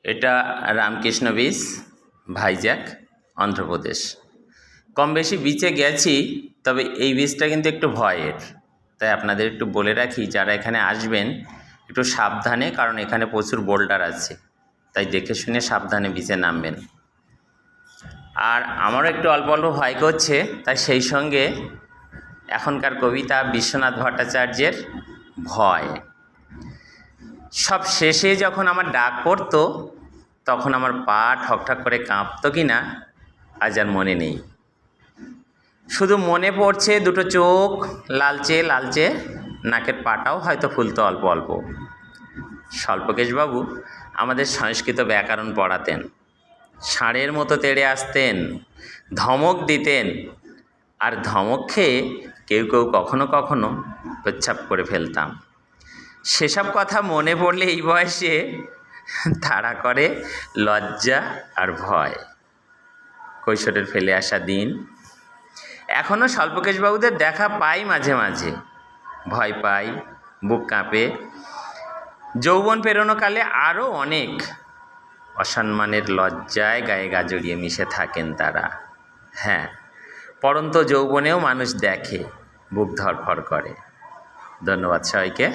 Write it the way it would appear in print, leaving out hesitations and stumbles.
এটা রামকৃষ্ণ বীচ, ভাইজ্যাক, অন্ধ্রপ্রদেশ। কম বেশি বিচে গেছি, তবে এই বীচটা কিন্তু একটু ভয়ের। তাই আপনাদের একটু বলে রাখি, যারা এখানে আসবেন একটু সাবধানে, কারণ এখানে প্রচুর বোল্ডার আছে, তাই দেখে শুনে সাবধানে বিচে নামবেন। আর আমারও একটু অল্প অল্প ভয় করছে, তাই সেই সঙ্গে এখনকার কবিতা বিশ্বনাথ ভট্টাচার্যের ভয়। সব শেষে যখন আমার ডাক পড়তো, তখন আমার পা ঠকঠক করে কাঁপতো কি না আজ আর মনে নেই। শুধু মনে পড়ছে দুটো চোখ লালচে লালচে, নাকের পাটাও হয়তো ফুলতো অল্প অল্প। স্বল্পকেশবাবু আমাদের সংস্কৃত ব্যাকরণ পড়াতেন, ষাঁড়ের মতো তেড়ে আসতেন, ধমক দিতেন, আর ধমক খেয়ে কেউ কেউ কখনো কখনো প্রচ্ছাপ করে ফেলতাম। সেসব কথা মনে পড়লে এই বয়সে তাড়া করে লজ্জা আর ভয়। কৈশোরের ফেলে আসা দিন। এখনও স্বল্পকেশবাবুদের দেখা পাই মাঝে মাঝে, ভয় পাই, বুক কাঁপে। যৌবন পেরোনোকালে আরও অনেক অসম্মানের লজ্জায় গায়ে গা জড়িয়ে মিশে থাকেন তারা। হ্যাঁ, পরন্ত যৌবনেও মানুষ দেখে, বুক ধড়ফড় করে। ধন্যবাদ সবাইকে।